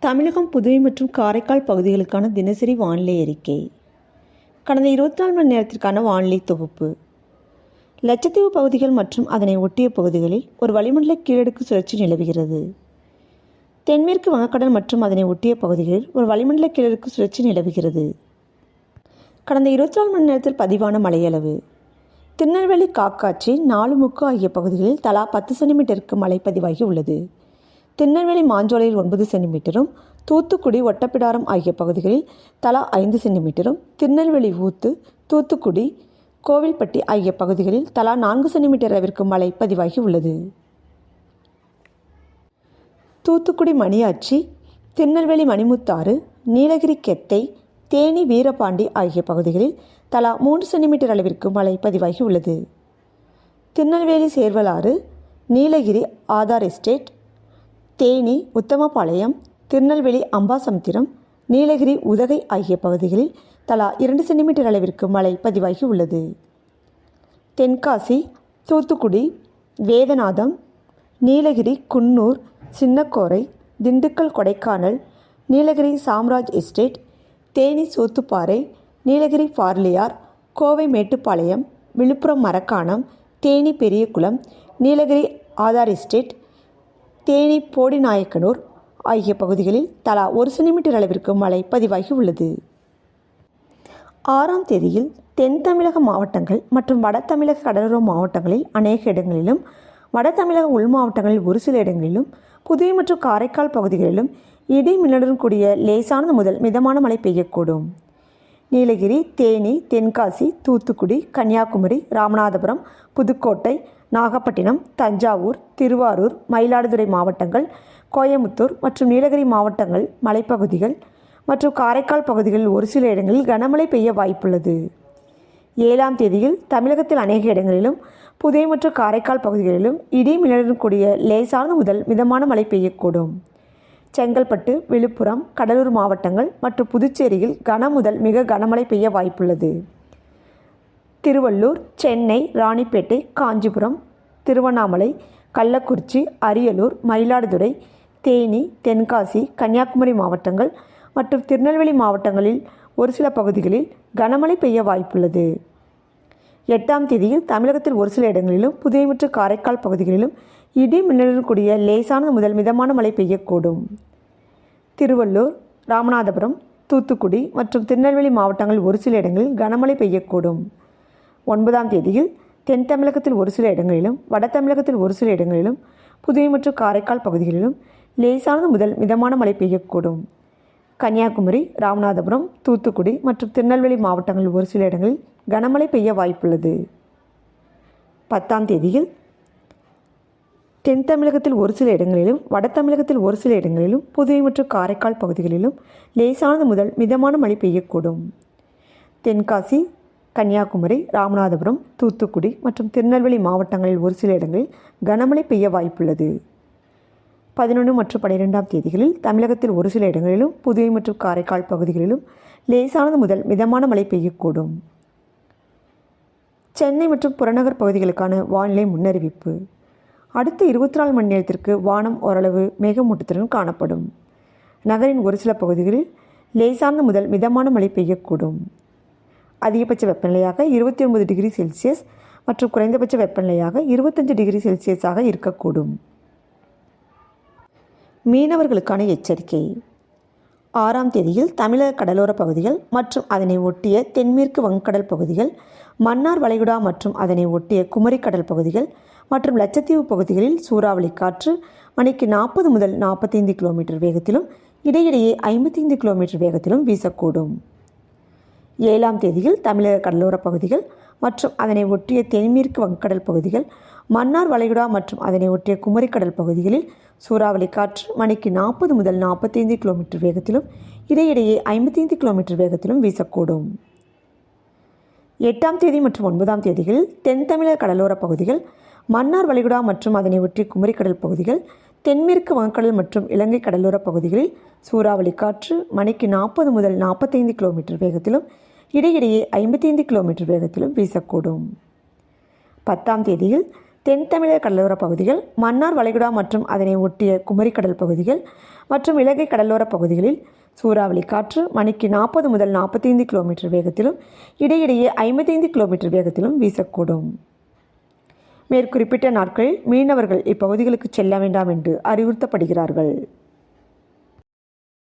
தமிழகம், புதுவை மற்றும் காரைக்கால் பகுதிகளுக்கான தினசரி வானிலை அறிக்கை. கடந்த 24 மணி நேரத்திற்கான வானிலை தொகுப்பு. லட்சத்தீவு பகுதிகள் மற்றும் அதனை ஒட்டிய பகுதிகளில் ஒரு வளிமண்டல கீழடுக்கு சுழற்சி நிலவுகிறது. தென்மேற்கு வங்கக்கடல் மற்றும் அதனை ஒட்டிய பகுதிகளில் ஒரு வளிமண்டல கீழடுக்கு சுழற்சி நிலவுகிறது. கடந்த 24 மணி நேரத்தில் பதிவான மழையளவு: திருநெல்வேலி, காக்காட்சி, நாலுமுக்கு ஆகிய பகுதிகளில் தலா 10 சென்டிமீட்டருக்கு மழை பதிவாகி உள்ளது. திருநெல்வேலி மாஞ்சோலையில் 9 சென்டிமீட்டரும், தூத்துக்குடி, ஒட்டப்பிடாரம் ஆகிய பகுதிகளில் தலா 5 சென்டிமீட்டரும், திருநெல்வேலி ஊத்து, தூத்துக்குடி, கோவில்பட்டி ஆகிய பகுதிகளில் தலா 4 சென்டிமீட்டர் அளவிற்கு மழை பதிவாகி உள்ளது. தூத்துக்குடி மணியாச்சி, திருநெல்வேலி மணிமுத்தாறு, நீலகிரி கெத்தை, தேனி வீரபாண்டி ஆகிய பகுதிகளில் தலா 3 சென்டிமீட்டர் அளவிற்கு மழை பதிவாகி உள்ளது. திருநெல்வேலி சேர்வலாறு, நீலகிரி ஆதார் எஸ்டேட், தேனி உத்தமபாளையம், திருநெல்வேலி அம்பாசமுத்திரம், நீலகிரி உதகை ஆகிய பகுதிகளில் தலா 2 சென்டிமீட்டர் அளவிற்கு மழை பதிவாகி உள்ளது. தென்காசி, தூத்துக்குடி, வேதநாதம், நீலகிரி குன்னூர், சின்னக்கோரை, திண்டுக்கல் கொடைக்கானல், நீலகிரி சாம்ராஜ் எஸ்டேட், தேனி சோத்துப்பாறை, நீலகிரி பார்லியார், கோவை மேட்டுப்பாளையம், விழுப்புரம் மரக்காணம், தேனி பெரியகுளம், நீலகிரி ஆதார் எஸ்டேட், தேனி போடிநாயக்கனூர் ஆகிய பகுதிகளில் தலா 1 சென்டிமீட்டர் அளவிற்கு மழை பதிவாகி உள்ளது. 6ஆம் தேதியில் தென் தமிழக மாவட்டங்கள் மற்றும் வட தமிழக கடலோர மாவட்டங்களில் அநேக இடங்களிலும், வட தமிழக உள் மாவட்டங்களில் ஒரு சில இடங்களிலும், புதுவை மற்றும் காரைக்கால் பகுதிகளிலும் இடி மின்னலுடன் கூடிய லேசானது முதல் மிதமான மழை பெய்யக்கூடும். நீலகிரி, தேனி, தென்காசி, தூத்துக்குடி, கன்னியாகுமரி, ராமநாதபுரம், புதுக்கோட்டை, நாகப்பட்டினம், தஞ்சாவூர், திருவாரூர், மயிலாடுதுறை மாவட்டங்கள், கோயமுத்தூர் மற்றும் நீலகிரி மாவட்டங்கள் மலைப்பகுதிகள் மற்றும் காரைக்கால் பகுதிகளில் ஒரு சில இடங்களில் கனமழை பெய்ய வாய்ப்புள்ளது. 7ஆம் தேதியில் தமிழகத்தில் அநேக இடங்களிலும், புதுவை மற்றும் காரைக்கால் பகுதிகளிலும் இடி மின்னலுடன் கூடிய லேசானது முதல் மிதமான மழை பெய்யக்கூடும். செங்கல்பட்டு, விழுப்புரம், கடலூர் மாவட்டங்கள் மற்றும் புதுச்சேரியில் கன முதல் மிக கனமழை பெய்ய வாய்ப்புள்ளது. திருவள்ளூர், சென்னை, ராணிப்பேட்டை, காஞ்சிபுரம், திருவண்ணாமலை, கள்ளக்குறிச்சி, அரியலூர், மயிலாடுதுறை, தேனி, தென்காசி, கன்னியாகுமரி மாவட்டங்கள் மற்றும் திருநெல்வேலி மாவட்டங்களில் ஒரு சில பகுதிகளில் கனமழை பெய்ய வாய்ப்புள்ளது. 8ஆம் தேதியில் தமிழகத்தில் ஒரு சில இடங்களிலும், புதுவை மற்றும் காரைக்கால் பகுதிகளிலும் இடி மின்னலுடன் கூடிய லேசானது முதல் மிதமான மழை பெய்யக்கூடும். திருவள்ளூர், ராமநாதபுரம், தூத்துக்குடி மற்றும் திருநெல்வேலி மாவட்டங்களில் ஒரு சில இடங்களில் கனமழை பெய்யக்கூடும். 9ஆம் தேதியில் தென் தமிழகத்தில் ஒரு சில இடங்களிலும், வட தமிழகத்தில் ஒரு சில இடங்களிலும், புதுவை மற்றும் காரைக்கால் பகுதிகளிலும் லேசானது முதல் மிதமான மழை பெய்யக்கூடும். கன்னியாகுமரி, ராமநாதபுரம், தூத்துக்குடி மற்றும் திருநெல்வேலி மாவட்டங்களில் ஒரு சில இடங்களில் கனமழை பெய்ய வாய்ப்புள்ளது. 10ஆம் தேதியில் தென் தமிழகத்தில் ஒரு சில இடங்களிலும், வட தமிழகத்தில் ஒரு சில இடங்களிலும், புதுவை மற்றும் காரைக்கால் பகுதிகளிலும் லேசானது முதல் மிதமான மழை பெய்யக்கூடும். தென்காசி, கன்னியாகுமரி, ராமநாதபுரம், தூத்துக்குடி மற்றும் திருநெல்வேலி மாவட்டங்களில் ஒரு சில இடங்களில் கனமழை பெய்ய வாய்ப்புள்ளது. 11 மற்றும் 12ஆம் தேதிகளில் தமிழகத்தில் ஒரு சில இடங்களிலும், புதுவை மற்றும் காரைக்கால் பகுதிகளிலும் லேசானது முதல் மிதமான மழை பெய்யக்கூடும். சென்னை மற்றும் புறநகர் பகுதிகளுக்கான வானிலை முன்னறிவிப்பு. அடுத்த 24 மணி நேரத்திற்கு வானம் ஓரளவு மேகமூட்டத்துடன் காணப்படும். நகரின் ஒரு சில பகுதிகளில் லேசானது முதல் மிதமான மழை பெய்யக்கூடும். அதிகபட்ச வெப்பநிலையாக 29 டிகிரி செல்சியஸ் மற்றும் குறைந்தபட்ச வெப்பநிலையாக 25 டிகிரி செல்சியஸாக இருக்கக்கூடும். மீனவர்களுக்கான எச்சரிக்கை. 6ஆம் தேதியில் தமிழக கடலோர பகுதிகள் மற்றும் அதனை ஒட்டிய தென்மேற்கு வங்கக்கடல் பகுதிகள், மன்னார் வளைகுடா மற்றும் அதனை ஒட்டிய குமரிக்கடல் பகுதிகள் மற்றும் லட்சத்தீவு பகுதிகளில் சூறாவளி காற்று மணிக்கு 40 முதல் 45 கிலோமீட்டர் வேகத்திலும் இடையிடையே 55 கிலோமீட்டர் வேகத்திலும் வீசக்கூடும். 7ஆம் தேதியில் தமிழக கடலோர பகுதிகள் மற்றும் அதனை ஒட்டிய தென்மேற்கு வங்கக்கடல் பகுதிகள், மன்னார் வளைகுடா மற்றும் அதனை ஒட்டிய குமரிக்கடல் பகுதிகளில் சூறாவளி காற்று மணிக்கு 40 முதல் 45 கிலோமீட்டர் வேகத்திலும் இடையிடையே 55 கிலோமீட்டர் வேகத்திலும் வீசக்கூடும். 8ஆம் தேதி மற்றும் 9ஆம் தேதிகளில் தென் தமிழக கடலோர பகுதிகள், மன்னார் வளைகுடா மற்றும் அதனை ஒட்டிய குமரிக்கடல் பகுதிகள், தென்மேற்கு வங்கக்கடல் மற்றும் இலங்கை கடலோர பகுதிகளில் சூறாவளி காற்று மணிக்கு 40 முதல் 45 கிலோமீட்டர் வேகத்திலும் இடையிடையே 55 கிலோமீட்டர் வேகத்திலும் வீசக்கூடும். 10ஆம் தேதியில் தென் தமிழக கடலோர பகுதிகள், மன்னார் வளைகுடா மற்றும் அதனை ஒட்டிய குமரிக்கடல் பகுதிகள் மற்றும் இலங்கை கடலோர பகுதிகளில் சூறாவளி காற்று மணிக்கு 40 முதல் 45 கிலோமீட்டர் வேகத்திலும் இடையிடையே 55 கிலோமீட்டர் வேகத்திலும் வீசக்கூடும். மேற்குறிப்பிட்ட நாட்களில் மீனவர்கள் இப்பகுதிகளுக்கு செல்ல வேண்டாம் என்று அறிவுறுத்தப்படுகிறார்கள்.